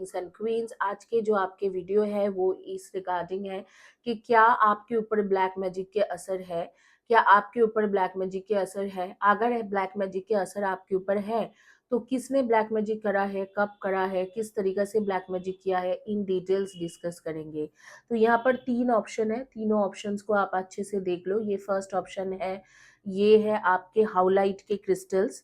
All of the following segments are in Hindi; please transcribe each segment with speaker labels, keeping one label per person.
Speaker 1: Kings and queen's. आज के जो आपके वीडियो है वो इस रिगार्डिंग है कि क्या आपके ऊपर ब्लैक मैजिक के असर है, क्या आपके ऊपर ब्लैक मैजिक के असर है। अगर ब्लैक मैजिक के असर आपके ऊपर है तो किसने ब्लैक मैजिक करा है, कब करा है, किस तरीके से ब्लैक मैजिक किया है, इन डिटेल्स डिस्कस करेंगे। तो यहाँ पर 3 ऑप्शन है, तीनों ऑप्शंस को आप अच्छे से देख लो। ये फर्स्ट ऑप्शन है, ये है आपके हाउलाइट के क्रिस्टल्स,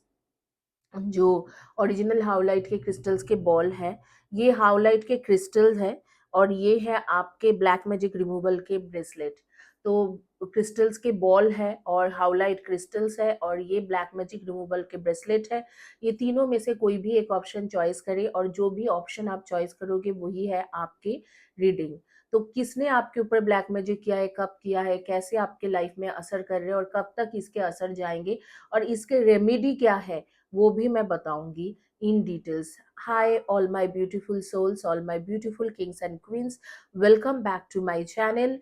Speaker 1: जो ओरिजिनल हाउलाइट के क्रिस्टल्स के बॉल है। ये हाउलाइट के क्रिस्टल्स है और ये है आपके ब्लैक मैजिक रिमूवल के ब्रेसलेट। तो क्रिस्टल्स के बॉल है और हाउलाइट क्रिस्टल्स है और ये ब्लैक मैजिक रिमूवल के ब्रेसलेट है। ये तीनों में से कोई भी एक ऑप्शन चॉइस करें और जो भी ऑप्शन आप चॉइस करोगे वही है आपकी रीडिंग। तो किसने आपके ऊपर ब्लैक मैजिक किया है, कब किया है, कैसे आपके लाइफ में असर कर रहे हैं और कब तक इसके असर जाएंगे और इसके रेमेडी क्या है वो भी मैं बताऊंगी in details. Hi all my beautiful souls, all my beautiful kings and queens, welcome back to my channel.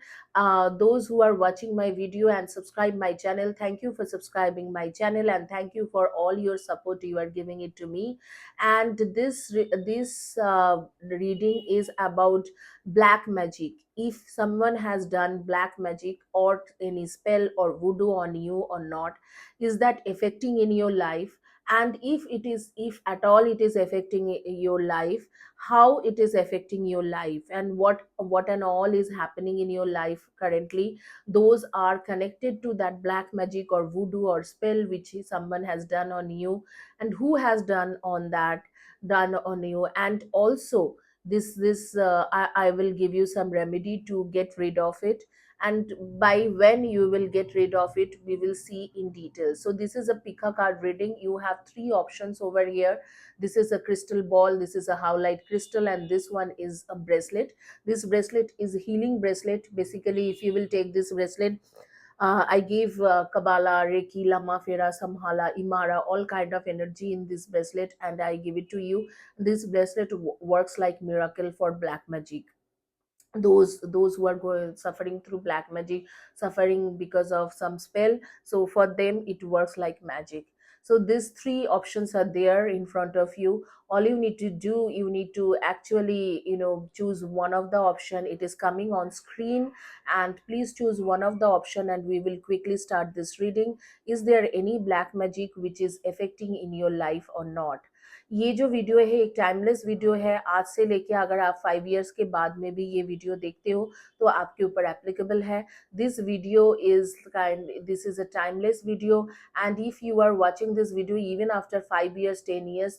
Speaker 1: Those who are watching my video and subscribe my channel, thank you for subscribing my channel and thank you for all your support you are giving it to me. And this reading is about black magic. If someone has done black magic or any spell or voodoo on you or not, is that affecting in your life? And if at all it is affecting your life, how it is affecting your life, and what and all is happening in your life currently, those are connected to that black magic or voodoo or spell which someone has done on you, and who has done on you. And also I will give you some remedy to get rid of it, and by when you will get rid of it we will see in detail. So this is a pica card reading. You have 3 options over here. This is a crystal ball, this is a howlite crystal, and this one is a bracelet. This bracelet is a healing bracelet. Basically, if you will take this bracelet, I gave Kabbalah, Reiki, Lama, Fera, Samhala, Imara, all kind of energy in this bracelet, and I give it to you. This bracelet works like miracle for black magic. Those who are suffering through black magic, suffering because of some spell, so for them it works like magic. So these 3 options are there in front of you. All you need to do, you need to actually choose one of the option. It is coming on screen, and please choose one of the option and we will quickly start this reading. Is there any black magic which is affecting in your life or not? ये जो वीडियो है एक टाइमलेस वीडियो है। आज से लेके अगर आप 5 इयर्स के बाद में भी ये वीडियो देखते हो तो आपके ऊपर एप्लीकेबल है। This is a timeless video, and if you are watching this video even after 5 years 10 years,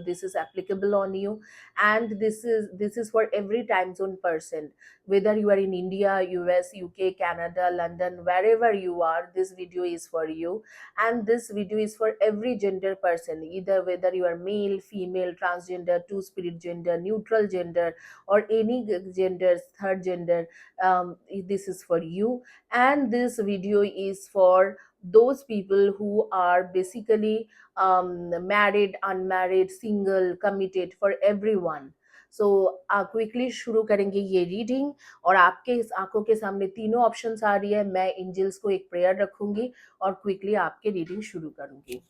Speaker 1: this is applicable on you, and this is for every time zone person, whether you are in India, US, UK, Canada, London, wherever you are, this video is for you. And this video is for every gender person, either whether you are male, female, transgender, two spirit gender, neutral gender, or any gender, third gender. This is for you. And this video is for those people who are basically married, unmarried, single, committed, for everyone. So quickly शुरू करेंगे ये रीडिंग, और आपके इस आंखों के सामने तीनों ऑप्शंस आ रही है। मैं एंजल्स को एक प्रेयर रखूंगी और क्विकली आपके रीडिंग शुरू करूंगी।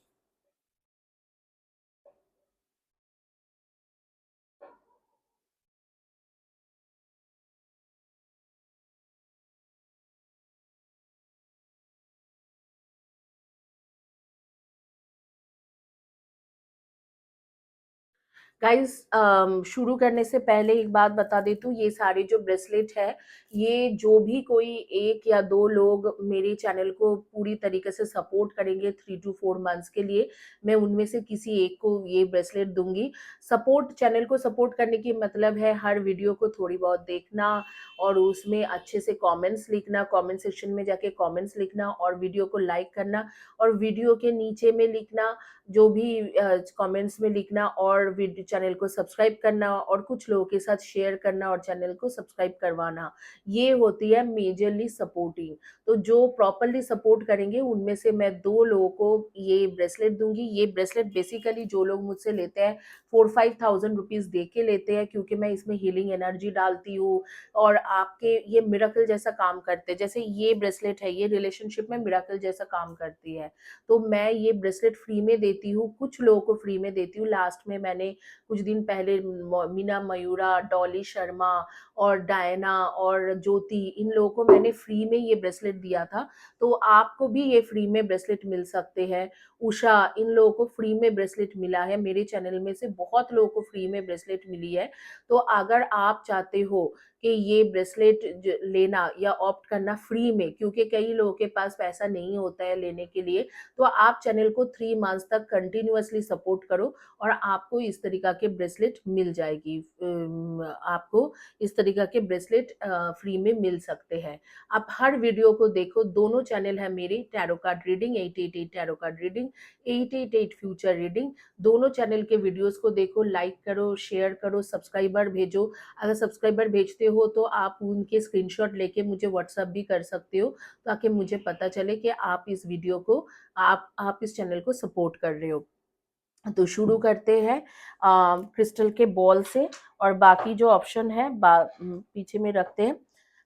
Speaker 1: गाइस, शुरू करने से पहले एक बात बता देती हूँ, ये सारे जो ब्रेसलेट है, ये जो भी कोई 1 या 2 लोग मेरे चैनल को पूरी तरीके से सपोर्ट करेंगे 3 to 4 मंथ्स के लिए, मैं उनमें से किसी एक को ये ब्रेसलेट दूंगी। सपोर्ट, चैनल को सपोर्ट करने की मतलब है हर वीडियो को थोड़ी बहुत देखना और उसमें अच्छे से कमेंट्स लिखना, कमेंट सेक्शन में जाके कमेंट्स लिखना और वीडियो को लाइक करना, और वीडियो के नीचे में लिखना, जो भी कमेंट्स में लिखना, और चैनल को सब्सक्राइब करना और कुछ लोगों के साथ शेयर करना और चैनल को सब्सक्राइब करवाना। ये होती है मेजरली सपोर्टिंग। तो जो प्रॉपरली सपोर्ट करेंगे उनमें से मैं 2 लोगों को ये ब्रेसलेट दूंगी। ये ब्रेसलेट बेसिकली जो लोग मुझसे लेते हैं 4-5,000 रुपीज दे के लेते हैं, क्योंकि मैं इसमें हीलिंग एनर्जी डालती हूँ और आपके ये मिरेकल जैसा काम करते हैं। जैसे ये ब्रेसलेट है, ये रिलेशनशिप में मिरेकल जैसा काम करती है। तो मैं ये ब्रेसलेट फ्री में देती हूँ, कुछ लोगों को फ्री में देती हूँ। लास्ट में मैंने कुछ दिन पहले मीना मयूरा, डॉली शर्मा और डायना और ज्योति, इन लोगों को मैंने फ्री में ये ब्रेसलेट दिया था। तो आपको भी ये फ्री में ब्रेसलेट मिल सकते हैं। उषा, इन लोगों को फ्री में ब्रेसलेट मिला है। मेरे चैनल में से बहुत लोगों को फ्री में ब्रेसलेट मिली है। तो अगर आप चाहते हो कि ये ब्रेसलेट लेना या ऑप्ट करना फ्री में, क्योंकि कई लोगों के पास पैसा नहीं होता है लेने के लिए, तो आप चैनल को 3 मंथ्स तक कंटिन्यूअसली सपोर्ट करो और आपको इस तरीका के ब्रेसलेट मिल जाएगी। आपको इस तरीका के ब्रेसलेट फ्री में मिल सकते हैं। आप हर वीडियो को देखो। दोनों चैनल है मेरे, tarot card reading 888 tarot card reading, 888 future reading. दोनों चैनल के वीडियोस को देखो, लाइक करो, शेयर करो, सब्सक्राइबर भेजो। अगर सब्सक्राइबर भेजते हो तो आप उनके स्क्रीनशॉट लेके मुझे व्हाट्सएप भी कर सकते हो, ताकि मुझे पता चले कि आप इस वीडियो को, आप इस चैनल को सपोर्ट कर रहे हो। तो शुरू करते हैं क्रिस्टल के बॉल से, और बाकी जो ऑप्शन है पीछे में रखते हैं।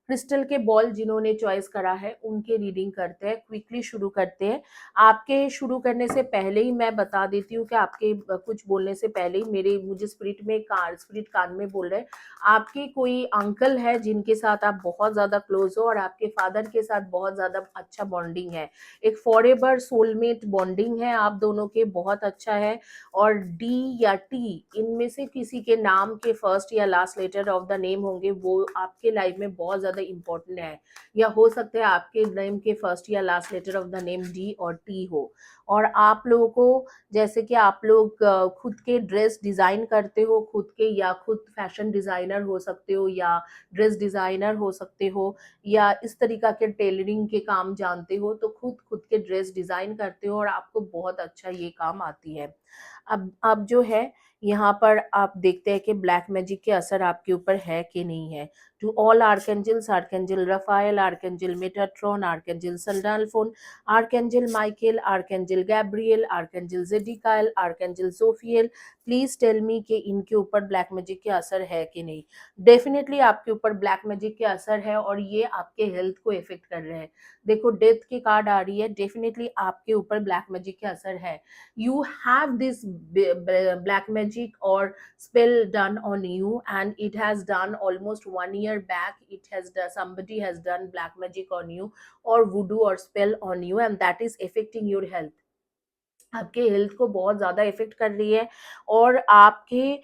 Speaker 1: क्रिस्टल के बॉल जिन्होंने चॉइस करा है उनके रीडिंग करते हैं। क्विकली शुरू करते हैं। आपके शुरू करने से पहले ही मैं बता देती हूँ कि आपके कुछ बोलने से पहले ही मुझे स्पिरिट कान में बोल रहे हैं। आपके कोई अंकल है जिनके साथ आप बहुत ज्यादा क्लोज हो और आपके फादर के साथ बहुत ज्यादा अच्छा बॉन्डिंग है। एक फॉरएवर सोलमेट बॉन्डिंग है आप दोनों के, बहुत अच्छा है। और डी या टी, इनमें से किसी के नाम के फर्स्ट या last letter of the name होंगे, वो आपके लाइफ में बहुत ज्यादा इंपॉर्टेंट है। या हो सकता है आपके नेम के फर्स्ट या last letter of the name D और टी हो। और आप लोगों को, जैसे कि आप लोग खुद के ड्रेस डिजाइन करते हो, खुद के, या खुद फैशन डिजाइनर हो सकते हो, या ड्रेस डिजाइनर हो सकते हो, या इस तरीका के टेलरिंग के काम जानते हो, तो खुद के ड्रेस डिजाइन करते हो और आपको बहुत अच्छा ये काम आती है। अब जो है, यहाँ पर आप देखते हैं कि ब्लैक मैजिक के असर आपके ऊपर है कि नहीं है। To all archangels, archangel Raphael, archangel Metatron, archangel Sandalphon, archangel Michael, archangel Gabriel, archangel Zadkiel, archangel Sophiel, please tell me कि इनके ऊपर ब्लैक मैजिक के असर है कि नहीं। डेफिनेटली आपके ऊपर ब्लैक मैजिक के असर है और ये आपके हेल्थ को इफेक्ट कर रहे हैं। देखो, डेथ की कार्ड आ रही है, डेफिनेटली आपके ऊपर ब्लैक मैजिक के असर है। You have this black magic or spell done on you, and it has done almost 1 year back. It has done, somebody has done black magic on you or voodoo or spell on you, and that is affecting your health. आपके हेल्थ को बहुत ज़्यादा इफ़ेक्ट कर रही है और आपके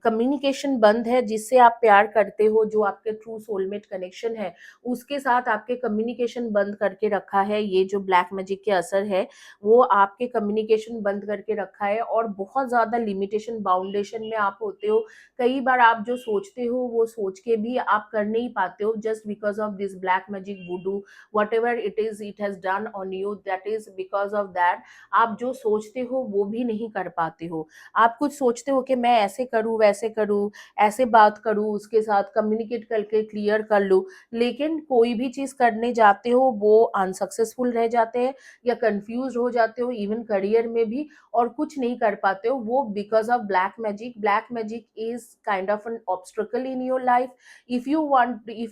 Speaker 1: कम्युनिकेशन बंद है। जिससे आप प्यार करते हो, जो आपके ट्रू सोलमेट कनेक्शन है, उसके साथ आपके कम्युनिकेशन बंद करके रखा है। ये जो ब्लैक मैजिक के असर है, वो आपके कम्युनिकेशन बंद करके रखा है और बहुत ज़्यादा लिमिटेशन, बाउंडेशन में आप होते हो। कई बार आप जो सोचते हो वो सोच के भी आप कर नहीं पाते हो, just because of this black magic, वुडू, what ever it is, it has done on you, that is because of that आप जो सोचते हो वो भी नहीं कर पाते हो। आप कुछ सोचते हो कि मैं ऐसे करूँ, वैसे करूँ, ऐसे बात करूँ, उसके साथ कम्युनिकेट करके क्लियर कर लूँ, लेकिन कोई भी चीज़ करने जाते हो वो अनसक्सेसफुल रह जाते हैं या कंफ्यूज हो जाते हो, इवन करियर में भी, और कुछ नहीं कर पाते हो, वो because of black magic. Black magic is kind of an obstacle in your life. If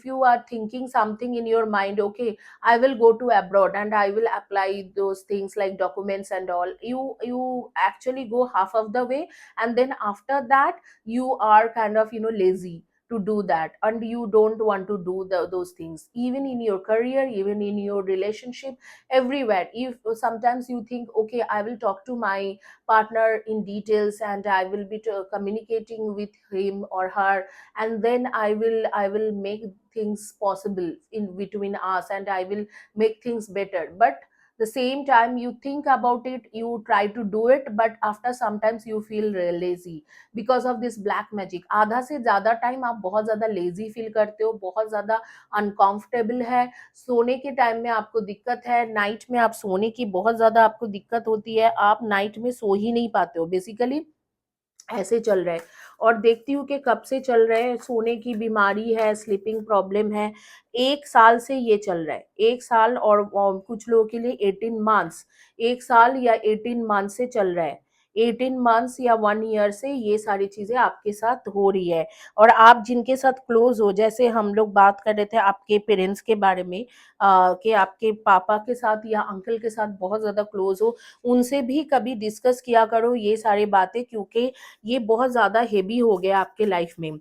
Speaker 1: you are thinking something in your mind, okay, I will go to abroad and I will apply those things like documents and all. You actually go half of the way, and then after that you are kind of lazy to do that, and you don't want to do those things, even in your career, even in your relationship, everywhere. If sometimes you think, okay, I will talk to my partner in details and I will be communicating with him or her, and then I will make things possible in between us, and I will make things better. But the same time you think about it, you try to do it, but after sometimes you feel lazy because of this black magic. आधा से ज्यादा टाइम आप बहुत ज्यादा लेजी फील करते हो, बहुत ज्यादा अनकंफर्टेबल है। सोने के टाइम में आपको दिक्कत है, नाइट में आप सोने की बहुत ज्यादा आपको दिक्कत होती है, आप नाइट में सो ही नहीं पाते हो, बेसिकली ऐसे चल रहा है। और देखती हूँ कि कब से चल रहे हैं, सोने की बीमारी है, स्लीपिंग प्रॉब्लम है, 1 साल से ये चल रहा है, 1 साल, और कुछ लोगों के लिए 18 मंथ्स, 1 साल या 18 मंथ से चल रहा है। 18 मंथ्स या 1 ईयर से ये सारी चीजें आपके साथ हो रही है। और आप जिनके साथ क्लोज हो, जैसे हम लोग बात कर रहे थे आपके पेरेंट्स के बारे में, कि आपके पापा के साथ या अंकल के साथ बहुत ज्यादा क्लोज हो, उनसे भी कभी डिस्कस किया करो ये सारी बातें, क्योंकि ये बहुत ज्यादा हेवी हो गया आपके लाइफ में।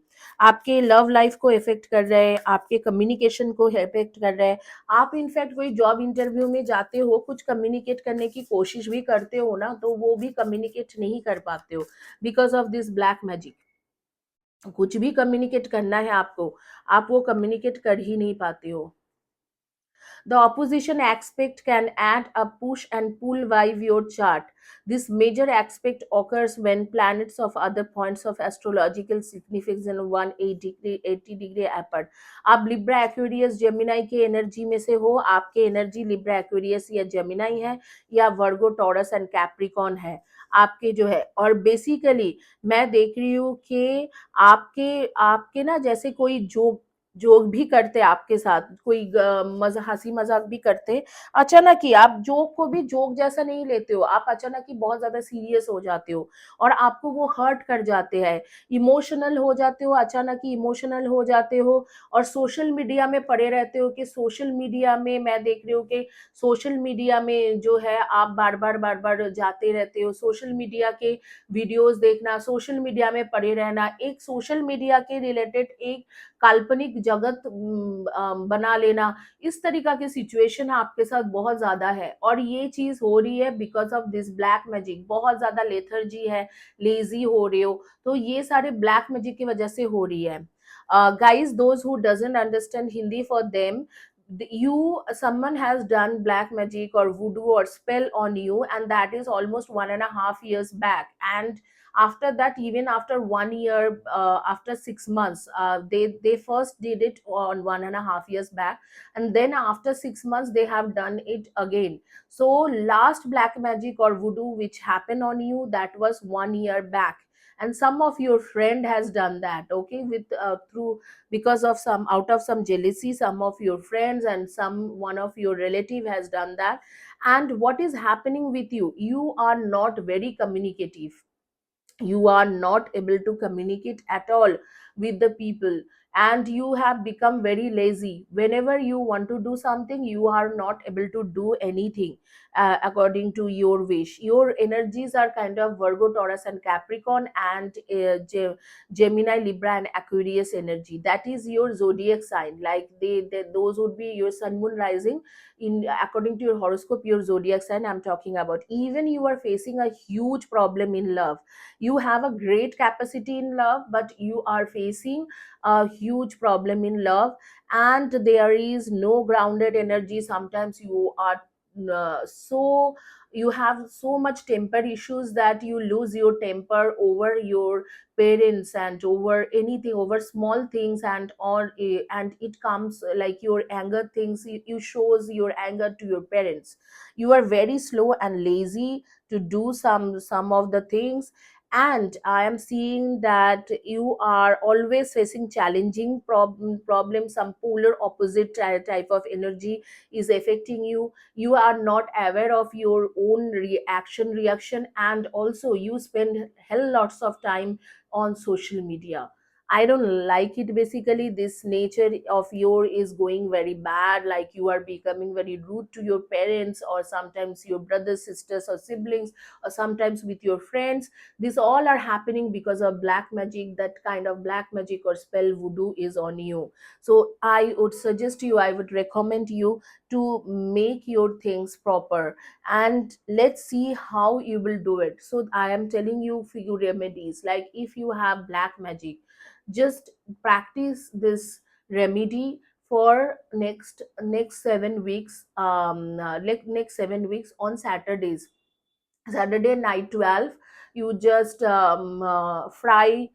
Speaker 1: आपके लव लाइफ को इफेक्ट कर रहे हैं, आपके कम्युनिकेशन को इफेक्ट कर रहे हैं। आप इनफैक्ट कोई जॉब इंटरव्यू में जाते हो, कुछ कम्युनिकेट करने की कोशिश भी करते हो ना, तो वो भी कम्युनिकेट नहीं कर पाते हो, because of this black magic. कुछ भी कम्युनिकेट करना है आपको, आप वो कम्युनिकेट कर ही नहीं पाते हो। The opposition aspect can add a push and pull vibe your chart. This major aspect occurs when planets of other points of astrological significance in 180 degree apart. आप लिब्रा एक्वेरियस जेमिनाई के एनर्जी में से हो, आपके एनर्जी लिब्रा एक्वेरियस या जेमिनाई है, या वर्गो टॉरस एंड कैप्रिकॉन है आपके जो है। और बेसिकली मैं देख रही हूँ कि आपके आपके ना, जैसे कोई जोक जोक भी करते आपके साथ, कोई मजा हंसी मजाक भी करते, अचानक ही आप जोक को भी जोक जैसा नहीं लेते हो, आप अचानक ही बहुत ज्यादा सीरियस हो जाते हो और आपको वो हर्ट कर जाते हैं, इमोशनल हो जाते हो, अचानक ही इमोशनल हो जाते हो। और सोशल मीडिया में पड़े रहते हो, कि सोशल मीडिया में मैं देख रही हूँ कि सोशल मीडिया में जो है आप बार बार जाते रहते हो, सोशल मीडिया के वीडियोस देखना, सोशल मीडिया में पड़े रहना, एक सोशल मीडिया के रिलेटेड एक काल्पनिक जगत बना लेना, इस तरीका की सिचुएशन आपके साथ बहुत ज्यादा है। और ये चीज हो रही है because of this black magic, बहुत ज्यादा लेथर्जी है, लेजी हो रहे हो, तो ये सारे ब्लैक मैजिक की वजह से हो रही है। Guys, those who doesn't understand Hindi, for them, someone has done black magic or voodoo or spell on you, and that is almost 1.5 years back. And after that, even after 1 year, after 6 months, they first did it on 1.5 years back, and then after 6 months they have done it again. So last black magic or voodoo which happened on you, that was 1 year back, and some of your friend has done that, okay, with through, because of some, out of some jealousy, some of your friends and some one of your relative has done that. And what is happening with you, you are not very communicative, you are not able to communicate at all with the people, and you have become very lazy. Whenever you want to do something, you are not able to do anything according to your wish. Your energies are kind of Virgo, Taurus and Capricorn, and Gemini, Libra and Aquarius energy. That is your zodiac sign, like they those would be your sun, moon, rising in according to your horoscope, your zodiac sign I'm talking about. Even you are facing a huge problem in love, you have a great capacity in love, but you are facing a huge problem in love, and there is no grounded energy. Sometimes you are so, you have so much temper issues that you lose your temper over your parents and over anything, over small things, and or and it comes like your anger things, you shows your anger to your parents. You are very slow and lazy to do some of the things, and I am seeing that you are always facing challenging problems. Some polar opposite type of energy is affecting you. You are not aware of your own reaction, and also you spend hell lots of time on social media. I don't like it. Basically, this nature of your is going very bad, like you are becoming very rude to your parents, or sometimes your brothers, sisters or siblings, or sometimes with your friends. These all are happening because of black magic. That kind of black magic or spell voodoo is on you. So I would suggest you, I would recommend you to make your things proper, and let's see how you will do it. So I am telling you few remedies, like if you have black magic, just practice this remedy for next 7 weeks, like next 7 weeks on Saturdays. Saturday night 12, you just fry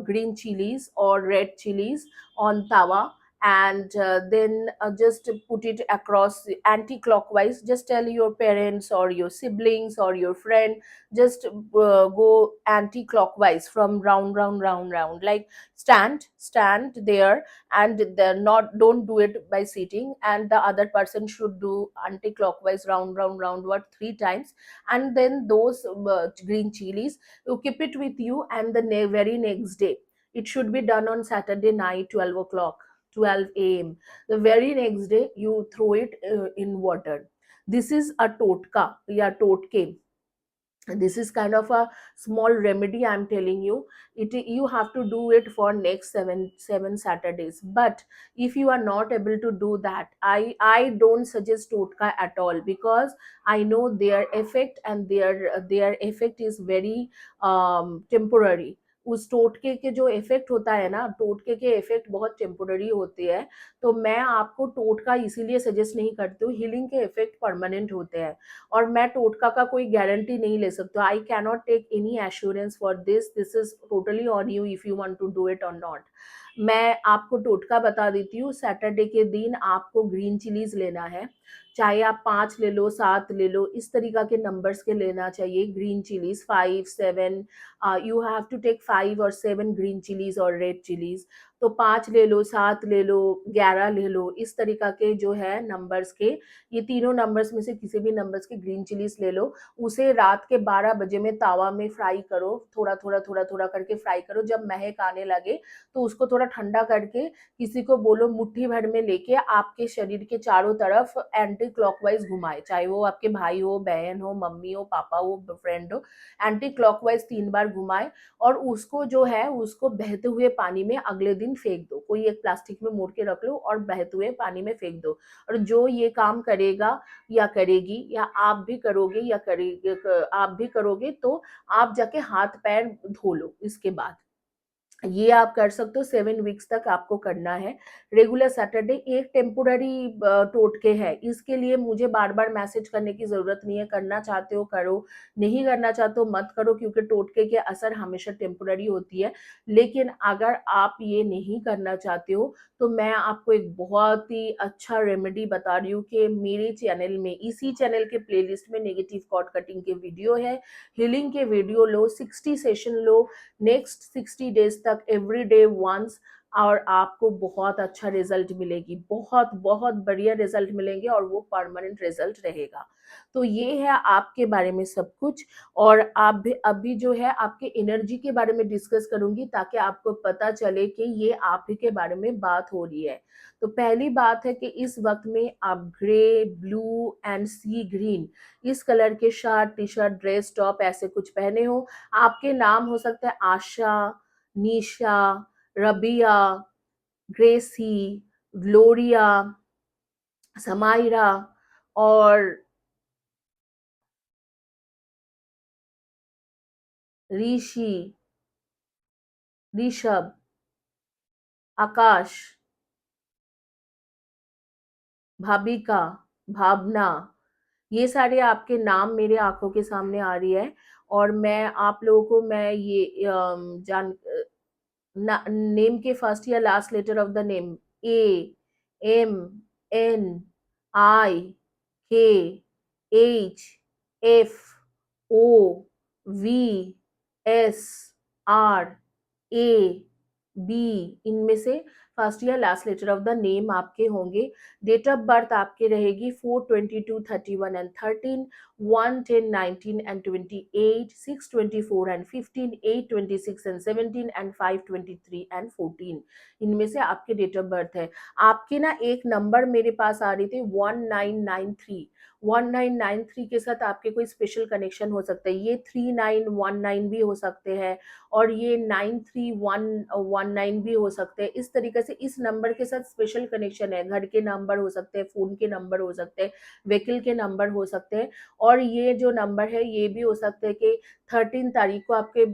Speaker 1: green chilies or red chilies on tawa, and then just put it across anti-clockwise. Just tell your parents or your siblings or your friend, just go anti-clockwise from round round round round, like stand there, and they're not, don't do it by sitting, and the other person should do anti-clockwise round round round what 3 times. And then those green chilies, you keep it with you, and the very next day, it should be done on Saturday night, 12 o'clock, 12 a.m. The very next day you throw it in water. This is a totka, yeah, totke. This is kind of a small remedy I'm telling you. It, you have to do it for next seven Saturdays. But if you are not able to do that, I don't suggest totka at all, because I know their effect, and their effect is very temporary. उस टोटके के जो इफेक्ट होता है ना, टोटके के इफेक्ट बहुत टेम्पोररी होते हैं। तो मैं आपको टोटका इसीलिए सजेस्ट नहीं करती हूँ, हीलिंग के इफेक्ट परमानेंट होते हैं। और मैं टोटका का कोई गारंटी नहीं ले सकती, I cannot take any assurance for this is totally on you if you want to do it or not. मैं आपको टोटका बता देती हूँ। सैटरडे के दिन आपको ग्रीन चिलीज लेना है, चाहे आप 5 ले लो, 7 ले लो, इस तरीका के नंबर्स के लेना चाहिए green chillies, 5 7। You have to take 5 और 7 ग्रीन चिलीज और रेड चिलीज। तो 5 ले लो, 7 ले लो, 11 ले लो, इस तरीका के जो है नंबर्स के, ये तीनों नंबर्स में से किसी भी नंबर्स के ग्रीन चिलीज ले लो। उसे रात के 12 बजे में तावा में फ्राई करो, थोड़ा थोड़ा थोड़ा थोड़ा करके फ्राई करो। जब महक आने लगे तो उसको थोड़ा ठंडा करके किसी को बोलो मुट्ठी भर में लेके आपके शरीर के चारों तरफ एंटी क्लॉकवाइज घुमाए, चाहे वो आपके भाई हो, बहन हो, मम्मी हो, पापा हो, फ्रेंड हो, एंटी क्लॉकवाइज 3 बार घुमाए। और उसको जो है उसको बहते हुए पानी में अगले दिन फेंक दो, कोई एक प्लास्टिक में मोड़ के रख लो और बहते हुए पानी में फेंक दो। और जो ये काम करेगा या करेगी, या आप भी करोगे या करेगे, आप भी करोगे, तो आप जाके हाथ पैर धो लो इसके बाद। ये आप कर सकते हो, 7 वीक्स तक आपको करना है रेगुलर सैटरडे। एक टेम्पोररी टोटके है, इसके लिए मुझे बार बार मैसेज करने की जरूरत नहीं है। करना चाहते हो करो, नहीं करना चाहते हो मत करो, क्योंकि टोटके के असर हमेशा टेम्पोररी होती है। लेकिन अगर आप ये नहीं करना चाहते हो, तो मैं आपको एक बहुत ही अच्छा रेमेडी बता रही हूँ कि मेरे चैनल में, इसी चैनल के प्लेलिस्ट में नेगेटिव कॉर्ड कटिंग के वीडियो है, हीलिंग के वीडियो लो, 60 सेशन लो नेक्स्ट 60 डेज तक, एवरी डे वंस, और आपको बहुत अच्छा रिजल्ट मिलेगी, बहुत बहुत बढ़िया रिजल्ट मिलेंगे, और वो परमानेंट रिजल्ट रहेगा। तो ये है आपके बारे में सब कुछ। और आप भी अभी जो है आपके एनर्जी के बारे में डिस्कस करूंगी, ताकि आपको पता चले कि ये आप ही के बारे में बात हो रही है। तो पहली बात है कि इस वक्त में आप grey, blue and sea green, इस कलर के shirt, T shirt, dress, top ऐसे कुछ पहने हो। आपके नाम हो सकता है आशा, निशा, रबिया, ग्रेसी, ग्लोरिया, समायरा, और ऋषि, ऋषभ, आकाश, भाबिका, भावना, ये सारे आपके नाम मेरे आंखों के सामने आ रही है। और मैं आप लोगों को मैं ये जान नेम के फर्स्ट या last letter of the name, A, M, N, I, K, H, F, O, V, S, R, A, B, इनमें से फर्स्ट या last letter of the name आपके होंगे। डेट ऑफ बर्थ आपके रहेगी 4/22/31 and 13, 1/10/19 and 28, 6/24 and 15, 8/26 and 17 and 5/23 and 14, इनमें से आपके डेट ऑफ बर्थ है। आपके ना एक नंबर मेरे पास आ रही थी 1993, 1993 के साथ आपके कोई स्पेशल कनेक्शन हो सकता है। ये 3919 भी हो सकते हैं, और ये 93119 भी हो सकते हैं। इस तरीके से इस नंबर के साथ स्पेशल कनेक्शन है। घर के नंबर हो सकते हैं, फोन के नंबर हो सकते हैं, व्हीकल के नंबर हो सकते हैं। और ये जो नंबर है ये भी हो सकते हैं कि 13 तारीख को आपके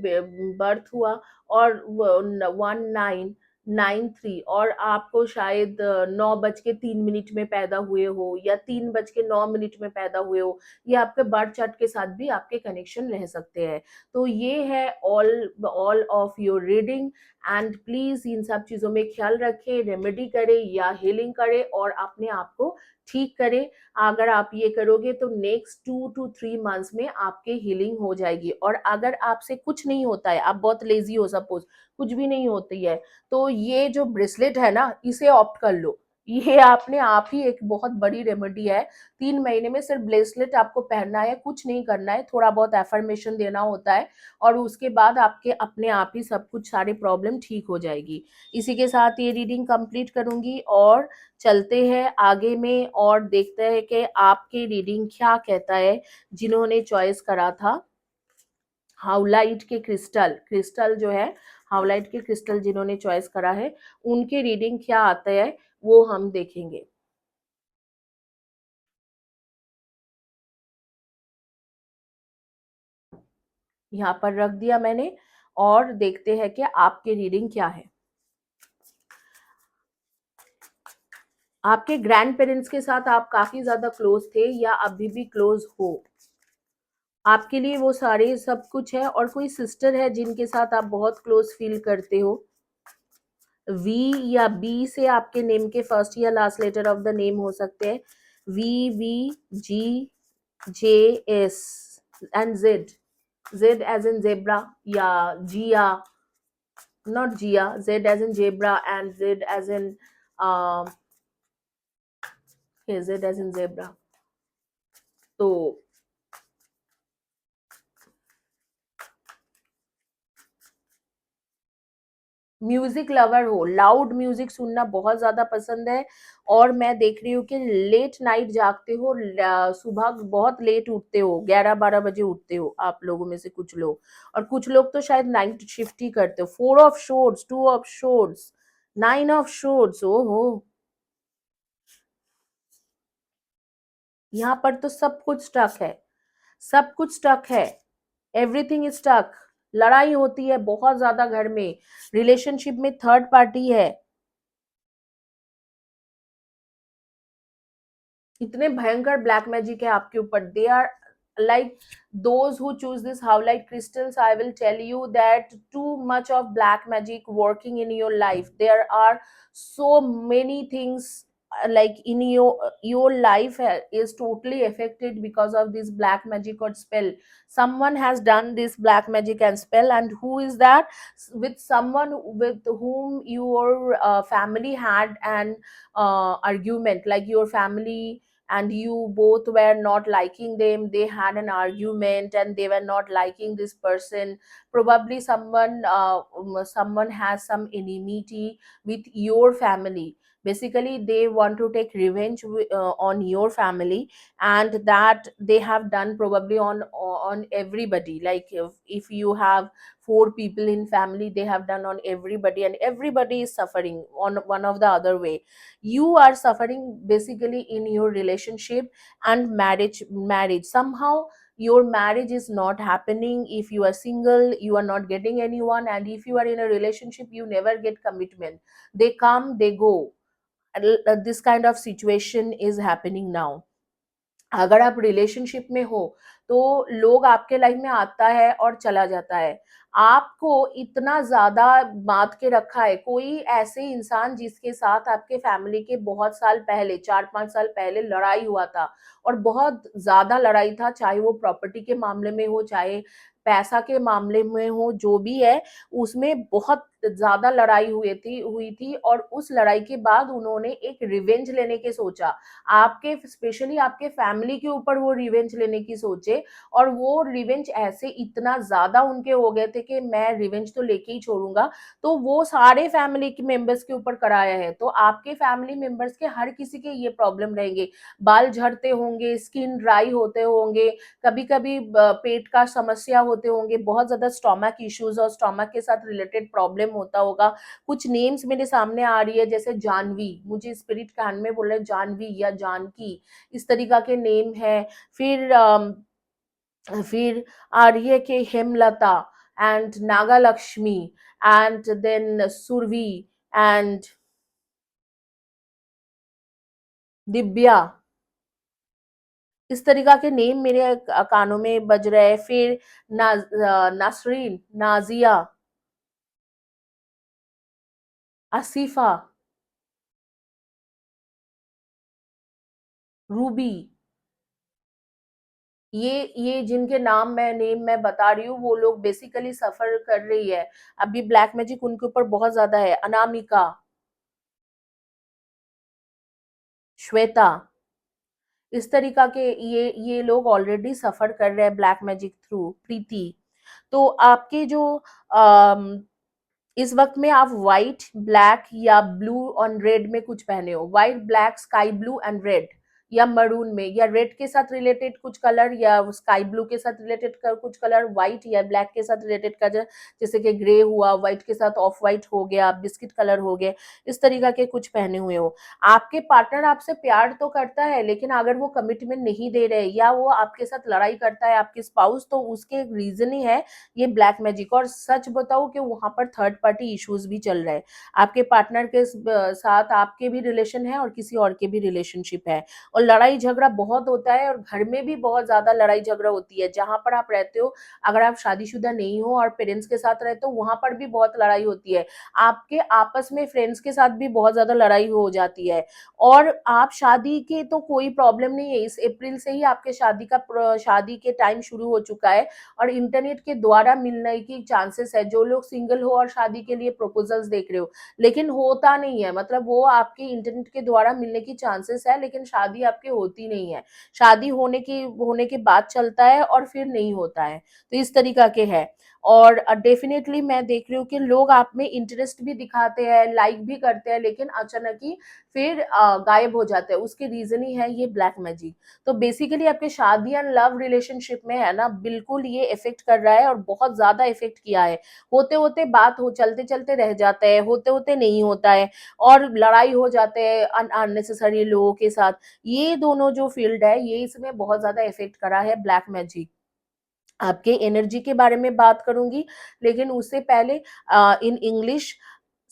Speaker 1: बर्थ हुआ, और 1993, और आपको शायद 9:03 में पैदा हुए हो, या 3:09 में पैदा हुए हो। ये आपके बर्थ चार्ट के साथ भी आपके कनेक्शन रह सकते हैं। तो ये है all of your reading. And please इन सब चीजों में ख्याल रखें, रेमेडी करें या हीलिंग करें और अपने आप को ठीक करें। अगर आप ये करोगे तो नेक्स्ट 2 to 3 मंथ्स में आपके हीलिंग हो जाएगी। और अगर आपसे कुछ नहीं होता है, आप बहुत लेजी हो, सपोज कुछ भी नहीं होती है, तो ये जो ब्रेसलेट है ना, इसे ऑप्ट कर लो। ये आपने आप ही एक बहुत बड़ी रेमेडी है। 3 महीने में सिर्फ ब्रेसलेट आपको पहनना है, कुछ नहीं करना है, थोड़ा बहुत एफर्मेशन देना होता है और उसके बाद आपके अपने आप ही सब कुछ सारे प्रॉब्लम ठीक हो जाएगी। इसी के साथ ये रीडिंग कंप्लीट करूंगी और चलते हैं आगे में और देखते हैं कि आपकी रीडिंग क्या कहता है। जिन्होंने चॉइस करा था हाउलाइट के क्रिस्टल, क्रिस्टल जो है हाउलाइट के क्रिस्टल जिन्होंने चॉइस करा है, उनके रीडिंग क्या आता है वो हम देखेंगे। यहाँ पर रख दिया मैंने और देखते हैं कि आपकी रीडिंग क्या है। आपके ग्रैंड पेरेंट्स के साथ आप काफी ज्यादा क्लोज थे या अभी भी क्लोज हो? आपके लिए वो सारे सब कुछ है। और कोई सिस्टर है जिनके साथ आप बहुत क्लोज फील करते हो? वी या बी से आपके नेम के फर्स्ट या last letter of the name हो सकते हैं। VVGJS and Z, Z as in zebra या Jiya, not Jiya, Z as in zebra and Z as in Z as in zebra. तो म्यूजिक लवर हो, लाउड म्यूजिक सुनना बहुत ज्यादा पसंद है और मैं देख रही हूँ कि लेट नाइट जागते हो, सुबह बहुत लेट उठते हो, 11-12 बजे उठते हो आप लोगों में से कुछ लोग। और कुछ लोग तो शायद नाइट शिफ्ट ही करते हो। 4 of shorts, 2 of shorts, 9 of shorts. ओहो, यहाँ पर तो सब कुछ स्टक है, सब कुछ स्टक है, एवरीथिंग इज स्टक। लड़ाई होती है बहुत ज्यादा घर में, रिलेशनशिप में थर्ड पार्टी है। इतने भयंकर ब्लैक मैजिक है आपके ऊपर। They are like those who choose this howlite crystals, I will tell you that too much of black magic working in your life. There are so many things like in your life is totally affected because of this black magic or spell. Someone has done this black magic and spell, and who is that? With someone with whom your family had an argument, like your family and you both were not liking them, they had an argument and they were not liking this person. Probably someone has some enmity with your family. Basically they want to take revenge on your family, and that they have done probably on everybody. Like if you have 4 people in family, they have done on everybody, and everybody is suffering on one of the other way. You are suffering basically in your relationship and marriage somehow. Your marriage is not happening. If you are single, you are not getting anyone, and if you are in a relationship, you never get commitment. They come, they go. This kind of situation is happening now. अगर आप रिलेशनशिप में हो तो लोग आपके लाइफ में आता है और चला जाता है। आपको इतना ज्यादा बांध के रखा है कोई ऐसे इंसान जिसके साथ आपके फैमिली के बहुत साल पहले, 4-5 साल पहले लड़ाई हुआ था और बहुत ज्यादा लड़ाई था, चाहे वो प्रॉपर्टी के मामले में हो, चाहे पैसा के मामले में हो, जो भी है उसमें बहुत ज्यादा लड़ाई हुई थी और उस लड़ाई के बाद उन्होंने एक रिवेंज लेने के सोचा। आपके स्पेशली आपके फैमिली के ऊपर वो रिवेंज लेने की सोचे, और वो रिवेंज ऐसे इतना ज्यादा उनके हो गए थे कि मैं रिवेंज तो लेके ही छोड़ूंगा। तो वो सारे फैमिली के मेंबर्स के ऊपर कराया है। तो आपके फैमिली मेंबर्स के हर किसी के ये प्रॉब्लम रहेंगे, बाल झड़ते होंगे, स्किन ड्राई होते होंगे, कभी कभी पेट का समस्या होते होंगे, बहुत ज्यादा स्टोमक इश्यूज और स्टोमक के साथ रिलेटेड प्रॉब्लम होता होगा। कुछ नेम्स मेरे सामने आ रही है जैसे जानवी, मुझे स्पिरिट कान में बोल रहे हैं जानवी या जानकी, इस तरीका के नेम है। फिर फिर आ रही है कि Hemlata and Nagalakshmi and then Surbhi and Divya, इस तरीका के नेम मेरे कानों में बज रहे हैं। फिर नाजरीन, नाजिया, आसिफा, रूबी, ये जिनके नेम मैं बता रही हूँ, वो लोग बेसिकली सफर कर रही है। अभी ब्लैक मैजिक उनके ऊपर बहुत ज्यादा है। अनामिका, श्वेता, इस तरीका के ये लोग ऑलरेडी सफर कर रहे हैं ब्लैक मैजिक थ्रू। प्रीति, तो आपके जो इस वक्त में आप व्हाइट, ब्लैक या ब्लू और रेड में कुछ पहने हो, white, black, sky blue and red, या मरून में, या रेड के साथ रिलेटेड कुछ कलर, या स्काई ब्लू के साथ रिलेटेड कुछ कलर, व्हाइट या ब्लैक के साथ रिलेटेड कलर, जैसे कि ग्रे हुआ, व्हाइट के साथ ऑफ व्हाइट हो गया, बिस्किट कलर हो गए, इस तरीका के कुछ पहने हुए हो। आपके पार्टनर आपसे प्यार तो करता है, लेकिन अगर वो कमिटमेंट नहीं दे रहे या वो आपके साथ लड़ाई करता है, आपके स्पाउस, तो उसके रीजन ही है ये ब्लैक मैजिक। और सच बताऊं कि वहां पर थर्ड पार्टी इश्यूज भी चल रहे हैं। आपके पार्टनर के साथ आपके भी रिलेशन है और किसी और के भी रिलेशनशिप है, और लड़ाई झगड़ा बहुत होता है, और घर में भी बहुत ज्यादा लड़ाई झगड़ा होती है जहां पर आप रहते हो। अगर आप शादीशुदा नहीं हो और पेरेंट्स के साथ रहते हो, वहां पर भी बहुत लड़ाई होती है। आपके आपस में फ्रेंड्स के साथ भी बहुत ज्यादा लड़ाई हो जाती है। और आप शादी के तो कोई प्रॉब्लम नहीं है, इस अप्रैल से ही आपके शादी के टाइम शुरू हो चुका है, और इंटरनेट के द्वारा मिलने की चांसेस है। जो लोग सिंगल हो और शादी के लिए प्रपोजल्स देख रहे हो, लेकिन होता नहीं है, मतलब वो आपके इंटरनेट के द्वारा मिलने की चांसेस है, लेकिन शादी आपके होती नहीं है। शादी होने के बाद चलता है और फिर नहीं होता है। तो इस तरीका के है। और डेफिनेटली मैं देख रही हूँ कि लोग आप में इंटरेस्ट भी दिखाते हैं, लाइक भी करते हैं, लेकिन अचानक ही फिर गायब हो जाते हैं। उसके रीजन ही है ये ब्लैक मैजिक। तो बेसिकली आपके शादी एंड लव रिलेशनशिप में है ना, बिल्कुल ये इफेक्ट कर रहा है, और बहुत ज्यादा इफेक्ट किया है। होते होते बात हो, चलते चलते रह जाता है, होते होते नहीं होता है, और लड़ाई हो जाते हैं अननेसेसरी लोगों के साथ। ये दोनों जो फील्ड है, ये इसमें बहुत ज्यादा इफेक्ट करा है ब्लैक मैजिक। आपके एनर्जी के बारे में बात करूंगी, लेकिन उससे पहले in English,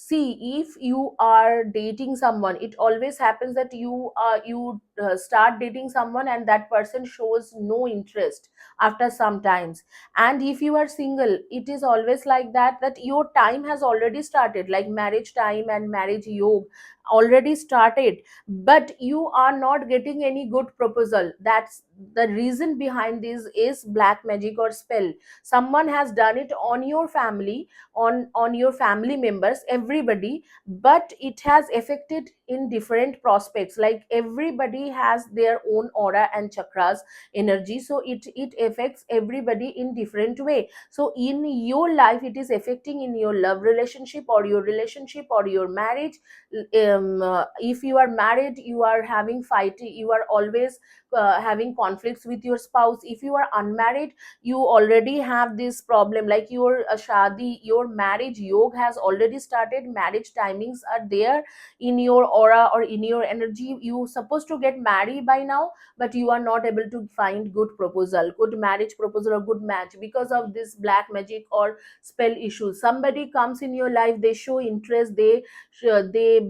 Speaker 1: see, if you are dating someone, it always happens that you start dating someone and that person shows no interest after some times. And if you are single, it is always like that your time has already started, like marriage time and marriage yoga already started, but you are not getting any good proposal. That's the reason behind this is black magic or spell. Someone has done it on your family, on your family members, everybody, but it has affected in different prospects. Like everybody has their own aura and chakras energy, so it affects everybody in different way. So in your life, it is affecting in your love relationship or your relationship or your marriage. If you are married, you are having fight, you are always having conflicts with your spouse. If you are unmarried, you already have this problem, like your shadi, your marriage yoga has already started, marriage timings are there in your aura or in your energy. You supposed to get married by now, but you are not able to find good proposal, good marriage proposal or good match, because of this black magic or spell issues. Somebody comes in your life, they show interest, they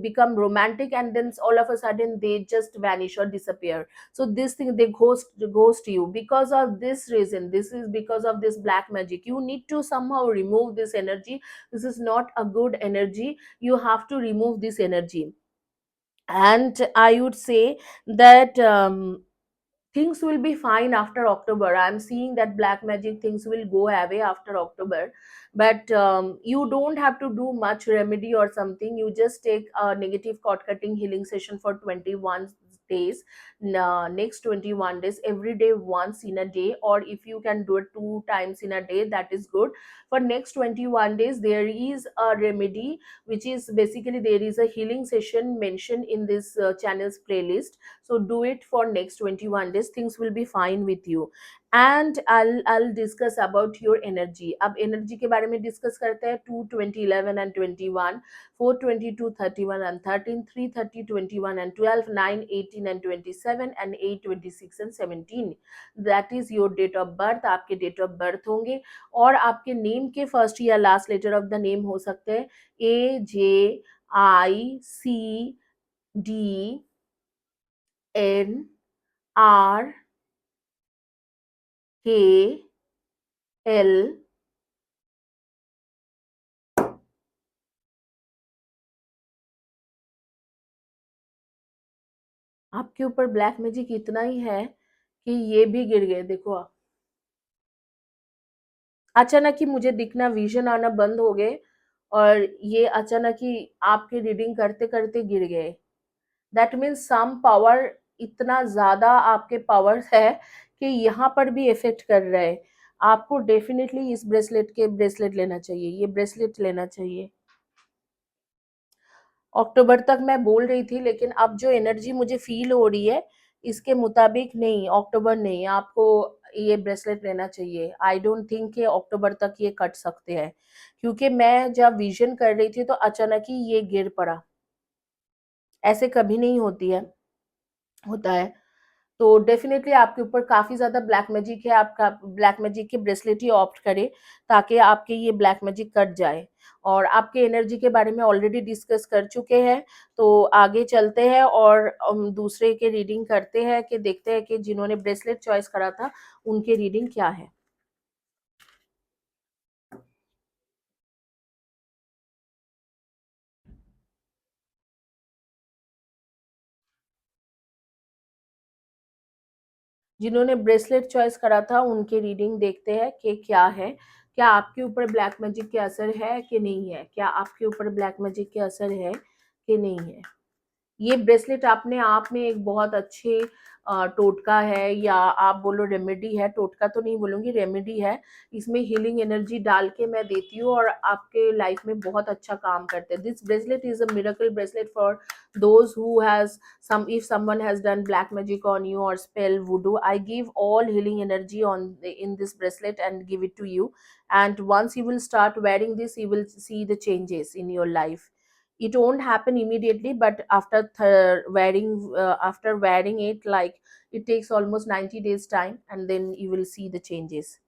Speaker 1: become romantic, and then all of a sudden they just vanish or disappear. So this thing, they ghost you because of this reason. This is because of this black magic. You need to somehow remove this energy. This is not a good energy. You have to remove this energy. And I would say that things will be fine after October. I'm seeing that black magic things will go away after October, but you don't have to do much remedy or something. You just take a negative cord cutting healing session for 21 days. Next 21 days, every day, once in a day, or if you can do it 2 times in a day, that is good. For next 21 days, there is a remedy, which is basically there is a healing session mentioned in this channel's playlist. So do it for next 21 days, things will be fine with you. And I'll discuss about your energy. अब energy के बारे में discuss करते हैं। 2, 20, 11 and 21, 4, 22, 31 and 13, 3, 30, 21 and 12, 9, 18 and 27 and 8, 26 and 17. that is your date of birth. आपके date of birth होंगे, और आपके name के first या last letter of the name हो सकते हैं AJICDNRKL आपके ऊपर ब्लैक मैजिक इतना ही है कि ये भी गिर गए, देखो आप। अचानक ही मुझे दिखना, विजन आना बंद हो गए, और ये अचानक ही आपकी रीडिंग करते करते गिर गए। दैट मीन्स सम पावर, इतना ज्यादा आपके पावर है कि यहाँ पर भी इफेक्ट कर रहा है। आपको डेफिनेटली इस ब्रेसलेट लेना चाहिए, ये ब्रेसलेट लेना चाहिए। अक्टूबर तक मैं बोल रही थी, लेकिन अब जो एनर्जी मुझे फील हो रही है, इसके मुताबिक नहीं, अक्टूबर नहीं, आपको ये ब्रेसलेट लेना चाहिए। आई डोंट थिंक कि अक्टूबर तक ये कट सकते हैं, क्योंकि मैं जब विजन कर रही थी तो अचानक ही ये गिर पड़ा। ऐसे कभी नहीं होता है। तो डेफिनेटली आपके ऊपर काफी ज्यादा ब्लैक मैजिक है, आपका ब्लैक मैजिक के ब्रेसलेट ही ऑप्ट करे, ताकि आपके ये ब्लैक मैजिक कट जाए। और आपके एनर्जी के बारे में ऑलरेडी डिस्कस कर चुके हैं, तो आगे चलते हैं और दूसरे के रीडिंग करते हैं, कि देखते हैं कि जिन्होंने ब्रेसलेट चॉइस करा था उनके रीडिंग क्या है। जिन्होंने ब्रेसलेट चॉइस करा था उनके रीडिंग देखते हैं कि क्या है। क्या आपके ऊपर ब्लैक मैजिक के असर है कि नहीं है, क्या आपके ऊपर ब्लैक मैजिक के असर है कि नहीं है। ये ब्रेसलेट अपने आप में एक बहुत अच्छे टोटका है, या आप बोलो रेमेडी है, टोटका तो नहीं बोलूंगी, रेमेडी है। इसमें हीलिंग एनर्जी डाल के मैं देती हूँ, और आपके लाइफ में बहुत अच्छा काम करते हैं। This bracelet is a miracle bracelet for those who has some, if someone has done black magic on you or spell voodoo, I give all healing energy on in this bracelet and give it to you. And once you will start wearing this, you will see the changes in your life. It won't happen immediately, but after after wearing it, like, it takes almost 90 days time, and then you will see the changes.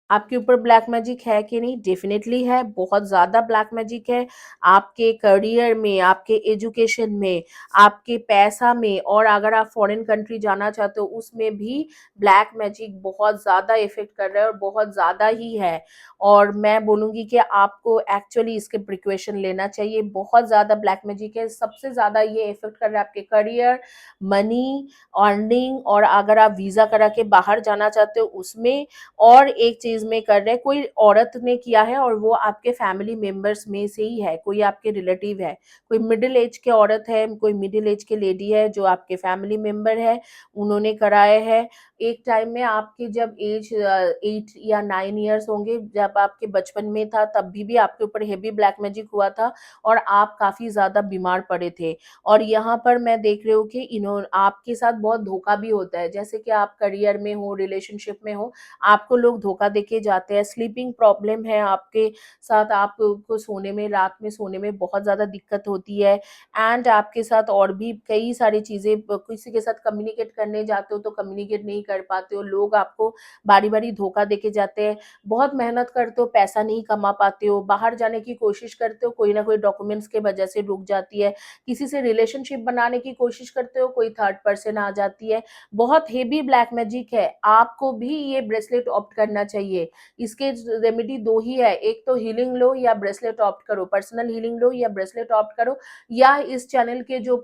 Speaker 1: आपके ऊपर ब्लैक मैजिक है कि नहीं, डेफिनेटली है, बहुत ज्यादा ब्लैक मैजिक है। आपके करियर में, आपके एजुकेशन में, आपके पैसा में, और अगर आप फॉरेन कंट्री जाना चाहते हो उसमें भी ब्लैक मैजिक बहुत ज्यादा इफेक्ट कर रहा है, और बहुत ज्यादा ही है। और मैं बोलूंगी कि आपको एक्चुअली इसके प्रिकॉशन लेना चाहिए। बहुत ज्यादा ब्लैक मैजिक है, सबसे ज्यादा ये इफेक्ट कर रहा है आपके करियर, मनी, अर्निंग, और अगर आप वीजा करा के बाहर जाना चाहते हो उसमें। और एक चीज में कर रहे हैं, कोई औरत ने किया है, और वो आपके फैमिली मेंबर्स में से ही है, कोई आपके रिलेटिव है, कोई मिडिल एज के औरत है, कोई मिडिल एज के लेडी है जो आपके फैमिली मेंबर है, उन्होंने कराए हैं। एक टाइम में आपके जब एज 8 या 9 ईयर्स होंगे, जब आपके बचपन में था, तब भी आपके ऊपर हेवी ब्लैक मैजिक हुआ था, और आप काफी ज्यादा बीमार पड़े थे। और यहाँ पर मैं देख रही हूँ कि इन्होंने आपके साथ बहुत धोखा भी होता है, जैसे कि आप करियर में हो, रिलेशनशिप में हो, आपको लोग धोखा देके जाते हैं। स्लीपिंग प्रॉब्लम है आपके साथ, आपको सोने में, रात में सोने में बहुत ज़्यादा दिक्कत होती है। एंड आपके साथ और भी कई सारी चीज़ें, किसी के साथ कम्युनिकेट करने जाते हो तो कम्युनिकेट नहीं कर पाते हो, लोग आपको बारी बारी धोखा देके जाते हैं। बहुत मेहनत करते हो, पैसा नहीं कमा पाते हो, बाहर जाने की कोशिश करते हो, कोई ना कोई डॉक्यूमेंट्स के वजह से रुक जाती है, किसी से रिलेशनशिप बनाने की कोशिश करते हो, कोई थर्ड पर्सन आ जाती है। बहुत हेवी ब्लैक मैजिक है, आपको भी ये ब्रेसलेट ऑप्ट करना चाहिए। इसके रेमेडी दो ही है, एक तो हीलिंग लो या ब्रेसलेट ऑप्ट करो, पर्सनल हीलिंग लो या ब्रेसलेट ऑप्ट करो, या इस चैनल के जो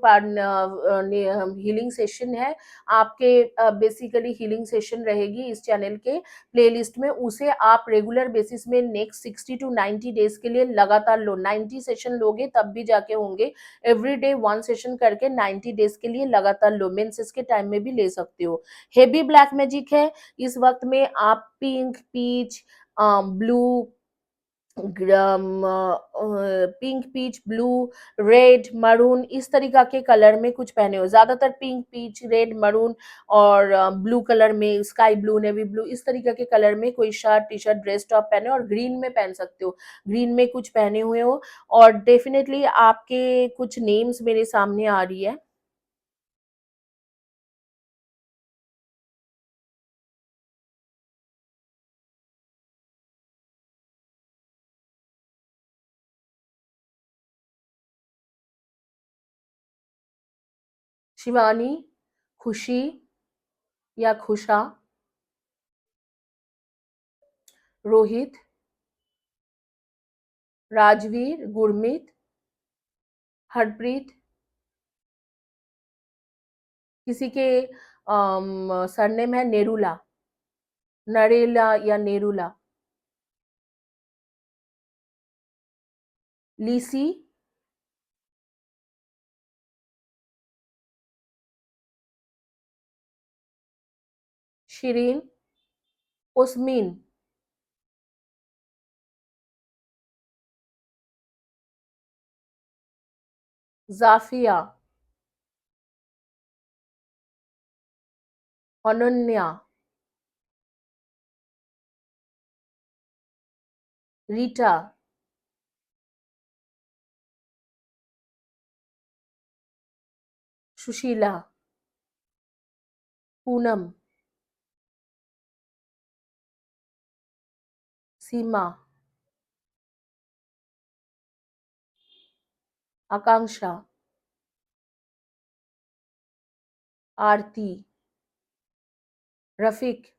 Speaker 1: हीलिंग सेशन है आपके, बेसिकली हीलिंग सेशन रहेगी इस चैनल के प्लेलिस्ट में, उसे आप रेगुलर बेसिस में नेक्स्ट 60 to 90 डेज के लिए लगातार लो। 90 सेशन लोगे तब भी जाके होंगे, एवरी डे 1 सेशन करके 90 डेज के लिए लगातार लो, मेंसेस के टाइम में भी ले सकते हो। हेवी ब्लैक मैजिक है, इस वक्त में आप pink, peach, blue, pink, peach, blue, red, maroon, इस तरीका के कलर में कुछ पहने हो, ज्यादातर पिंक, पीच, रेड, मरून, और ब्लू कलर में, स्काई ब्लू, नेवी ब्लू, इस तरीके के कलर में कोई shirt, T shirt, dress top पहने हो, और ग्रीन में पहन सकते हो, ग्रीन में कुछ पहने हुए हो। और डेफिनेटली आपके कुछ नेम्स मेरे सामने आ रही है। शिवानी, खुशी या खुशा, रोहित, राजवीर, गुरमीत, हरप्रीत, किसी के सरनेम है नेरुला, नरेला या नेरुला। लीसी, शिरीन, उस्मीन, जाफिया, अनन्या, रीटा, सुशीला, पूनम, सीमा, आकांक्षा, आरती, रफीक।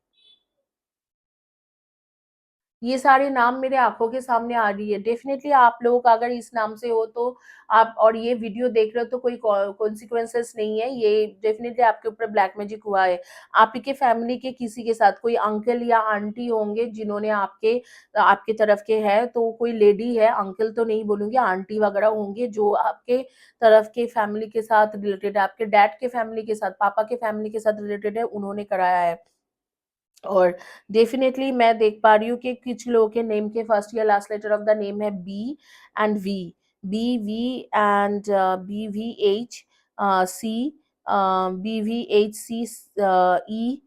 Speaker 1: ये सारे नाम मेरे आँखों के सामने आ रही है। डेफ़िनेटली आप लोग अगर इस नाम से हो तो आप और ये वीडियो देख रहे हो तो कोई कॉन्सिक्वेंसेस नहीं है। ये डेफ़िनेटली आपके ऊपर ब्लैक मैजिक हुआ है। आप ही के फैमिली के किसी के साथ कोई अंकल या आंटी होंगे जिन्होंने आपके आपके तरफ के हैं, तो कोई लेडी है, अंकल तो नहीं बोलूँगी, आंटी वगैरह होंगे जो आपके तरफ के फैमिली के साथ रिलेटेड है, आपके डैड के फैमिली के साथ, पापा के फैमिली के साथ रिलेटेड है, उन्होंने कराया है। और डेफिनेटली मैं देख पा रही हूँ कि कुछ लोगों के नेम के फर्स्ट या last letter of the name है B and V, B V and B V H C, B V H C E,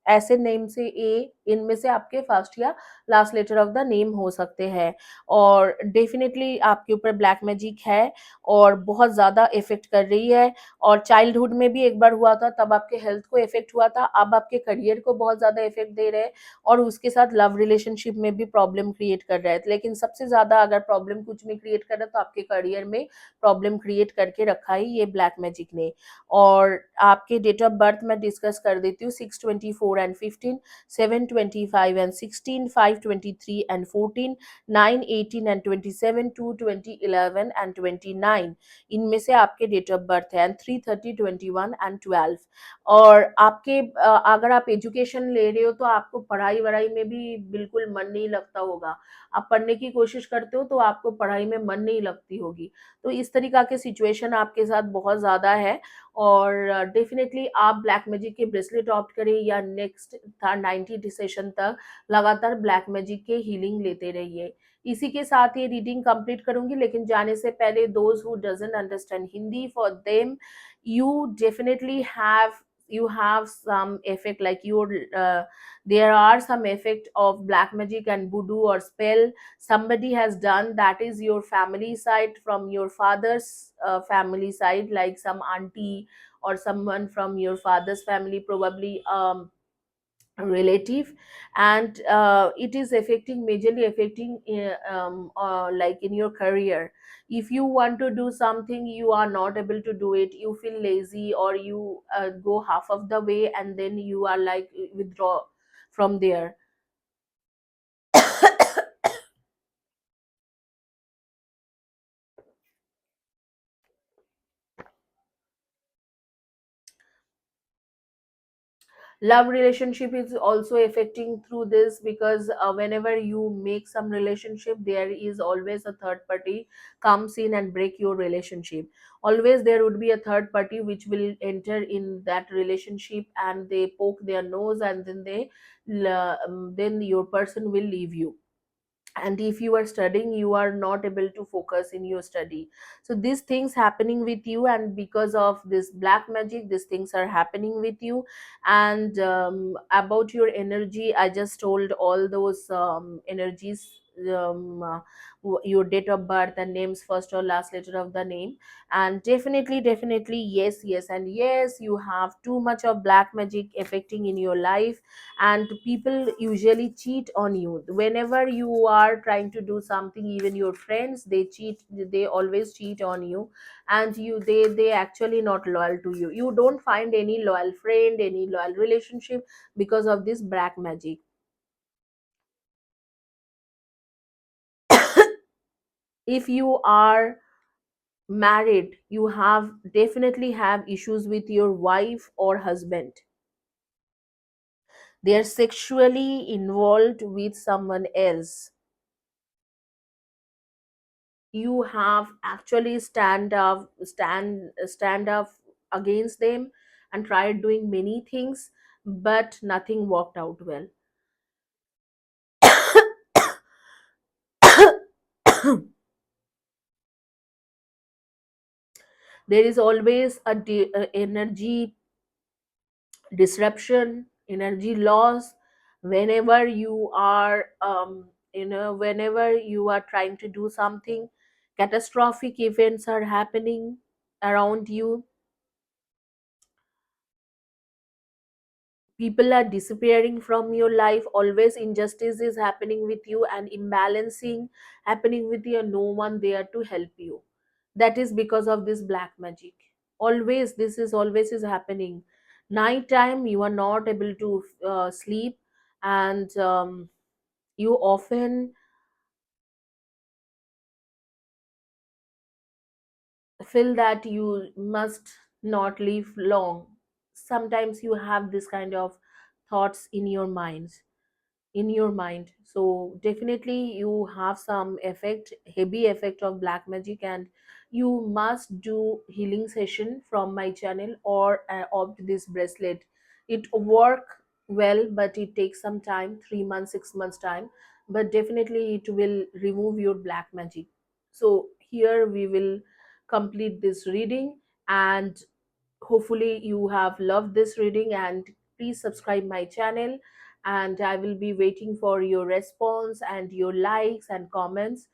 Speaker 1: ऐसे नेम से ए, इनमें से आपके फर्स्ट या last letter of the name हो सकते हैं। और डेफिनेटली आपके ऊपर ब्लैक मैजिक है और बहुत ज़्यादा इफेक्ट कर रही है। और चाइल्डहुड में भी एक बार हुआ था, तब आपके हेल्थ को इफेक्ट हुआ था, अब आपके करियर को बहुत ज़्यादा इफेक्ट दे रहे हैं और उसके साथ लव रिलेशनशिप में भी प्रॉब्लम क्रिएट कर रहा है। लेकिन सबसे ज़्यादा अगर प्रॉब्लम कुछ में क्रिएट कर रहा है तो आपके करियर में प्रॉब्लम क्रिएट करके रखा है ये ब्लैक मैजिक ने। और आपके डेट ऑफ बर्थ मैं डिस्कस कर देती हूँ, 6/24 and 15, 7/25 and 16, 5/23 and 14, 9/18 and 27, 2/20, 11 and 29, इनमें से आपके डेट ऑफ बर्थ है। And 3/30, 21 and 12। और आपके अगर आप एजुकेशन ले रहे हो तो आपको पढ़ाई वढ़ाई में भी बिल्कुल मन नहीं लगता होगा। आप पढ़ने की कोशिश करते हो तो आपको पढ़ाई में मन नहीं लगती होगी। तो इस तरीका के सिचुएशन आपके साथ बहुत ज़्यादा है। और डेफिनेटली आप ब्लैक मैजिक के ब्रेसलेट ऑप्ट करें या नेक्स्ट 90 सेशन तक लगातार ब्लैक मैजिक के हीलिंग लेते रहिए। इसी के साथ ये रीडिंग कंप्लीट करूंगी, लेकिन जाने से पहले those who doesn't understand Hindi, for them you definitely have, you have some effect, like your there are some effect of black magic and voodoo or spell somebody has done, that is your family side, from your father's family side, like some auntie or someone from your father's family, probably relative. And it is affecting, majorly affecting like in your career. If you want to do something, you are not able to do it, you feel lazy, or you go half of the way and then you are like withdraw from there. Love relationship is also affecting through this, because whenever you make some relationship, there is always a third party comes in and break your relationship. Always there would be a third party which will enter in that relationship and they poke their nose, and then then your person will leave you. And if you are studying, you are not able to focus in your study. So these things happening with you, and because of this black magic, these things are happening with you. And about your energy, I just told all those energies, your date of birth and names, first or last letter of the name. And definitely yes, yes and yes, you have too much of black magic affecting in your life. And people usually cheat on you whenever you are trying to do something. Even your friends, they cheat, they always cheat on you. And they actually not loyal to you. You don't find any loyal friend, any loyal relationship, because of this black magic. If you are married, you have definitely have issues with your wife or husband. They are sexually involved with someone else. You have actually stand up against them and tried doing many things, but nothing worked out well. There is always a energy disruption, energy loss, whenever you are whenever you are trying to do something. Catastrophic events are happening around you. People are disappearing from your life. Always injustice is happening with you and imbalancing happening with you, and no one there to help you. That is because of this black magic. Always, this is always is happening. Night time you are not able to sleep, and you often feel that you must not live long. Sometimes you have this kind of thoughts in your mind. So definitely you have some effect, heavy effect of black magic, and you must do healing session from my channel or opt this bracelet. It work well, but it takes some time, 3 months, 6 months time, but definitely it will remove your black magic. So here we will complete this reading, and hopefully you have loved this reading, and please subscribe my channel, and I will be waiting for your response and your likes and comments.